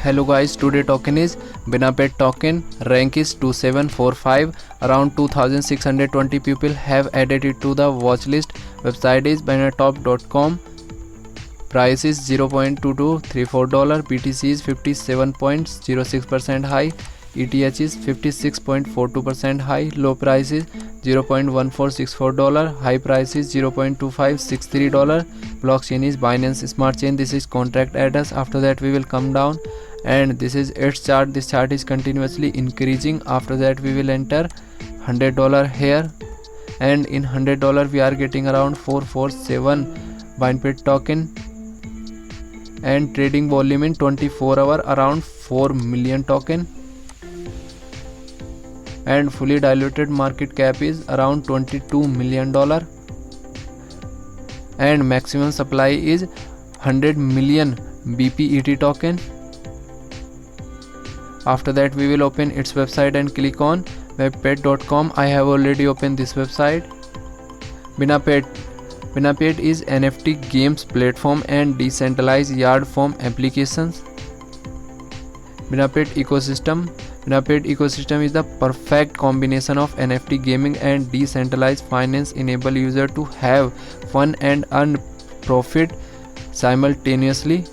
Hello guys, today token is Binapet token. Rank is 2745. Around 2620 people have added it to the watch list. Website is binatop.com. Price is $0.2234. BTC is 57.06% high. ETH is 56.42% high. Low price is $0.1464. High price is $0.2563. Blockchain is Binance Smart Chain. This is contract address. After that we will come down, and this is its chart. This chart is continuously increasing. After that we will enter $100 here, and in $100 we are getting around 447 Binapet token, and trading volume in 24 hour around 4 million token, and fully diluted market cap is around $22 million, and maximum supply is 100 million BPET token. After that we will open its website and click on webpet.com. I have already opened this website. Binapet is NFT games platform and decentralized yard form applications. Binapet ecosystem is the perfect combination of NFT gaming and decentralized finance, enable user to have fun and earn profit simultaneously.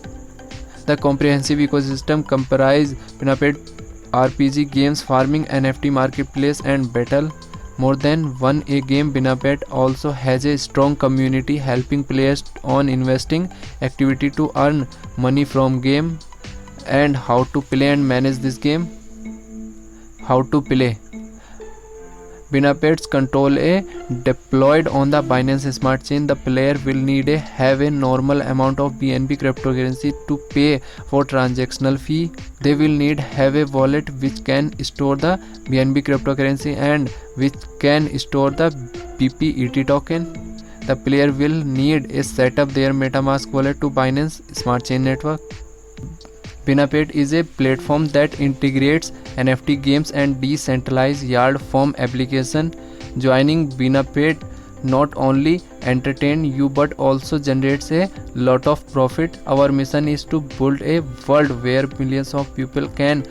The comprehensive ecosystem comprise Binapet RPG games, farming, NFT marketplace and battle. More than one a game, Binapet also has a strong community helping players on investing activity to earn money from game. And how to play and manage this game. How to play. Binapet's control A deployed on the Binance Smart Chain. The player will need to have a normal amount of BNB cryptocurrency to pay for transactional fee. They will need have a wallet which can store the BNB cryptocurrency and which can store the BPET token. The player will need a set up their MetaMask wallet to Binance Smart Chain network. Binapet is a platform that integrates NFT games and decentralized yard form application. Joining Binapet not only entertain you but also generates a lot of profit. Our mission is to build a world where millions of people can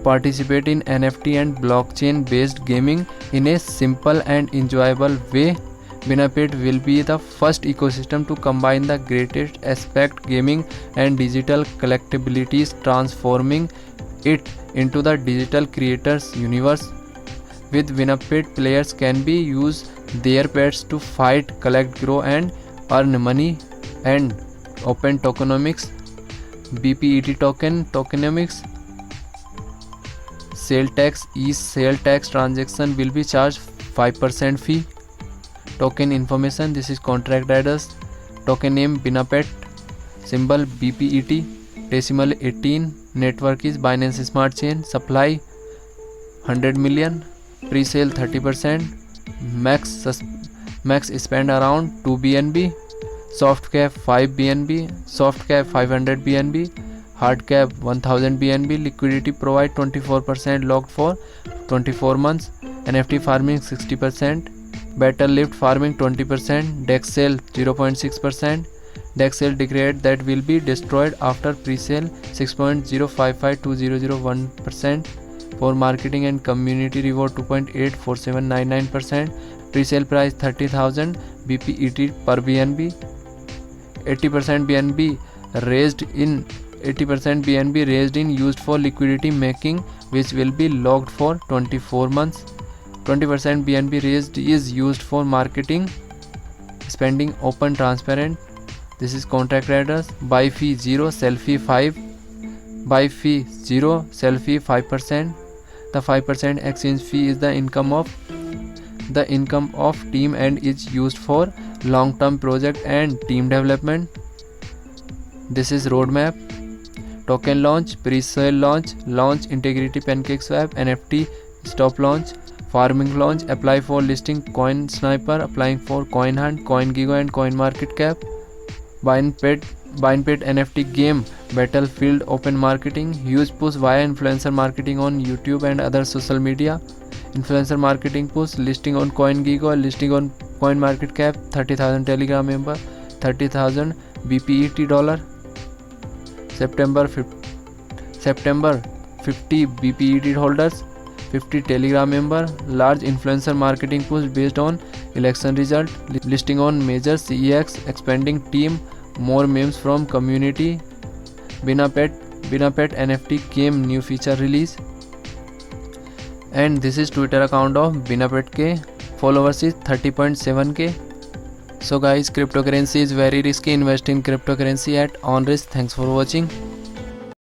participate in NFT and blockchain based gaming in a simple and enjoyable way. Binapet will be the first ecosystem to combine the greatest aspect gaming and digital collectibilities, transforming it into the digital creators universe. With Binapet, players can use their pets to fight, collect, grow and earn money. And open tokenomics, BPET tokenomics. Sale tax, each sale tax transaction will be charged 5% fee. Token information, this is contract address. Token name Binapet, symbol BPET, decimal 18. Network is Binance Smart Chain. Supply 100 million. Pre-sale 30%. Max spend around 2 BNB. Soft cap 5 BNB. Soft cap 500 BNB. Hard cap 1000 BNB. Liquidity provide 24% locked for 24 months. NFT farming 60%. Battle lift farming 20%. DEX sale 0.6%. DEX sale declared that will be destroyed after pre-sale 6.05520001%. For marketing and community reward 2.84799%. Pre-sale price 30,000 BPET per BNB. 80% BNB raised in used for liquidity making, which will be locked for 24 months. 20% BNB raised is used for marketing spending, open, transparent. This is contract address. Buy fee 0, sell fee 5. Buy fee 0, sell fee 5%. The 5% exchange fee is the income of team and is used for long-term project and team development. This is roadmap. Token launch, pre-sale launch integrity PancakeSwap, NFT stop launch. Farming launch, apply for listing Coin Sniper, applying for Coin Hunt, CoinGecko and CoinMarketCap. Binapet NFT game, Battlefield open marketing, huge push via influencer marketing on YouTube and other social media. Influencer marketing push, listing on CoinGecko, listing on CoinMarketCap, 30,000 Telegram member, 30,000 BPET dollar. September 50 BPED holders, 50 Telegram member, large influencer marketing push based on election result, listing on major CEX, expanding team, more memes from community, Bina Pet NFT came new feature release. And this is Twitter account of Bina Pet K, followers is 30.7k. So guys, cryptocurrency is very risky. Invest in cryptocurrency at on risk. Thanks for watching.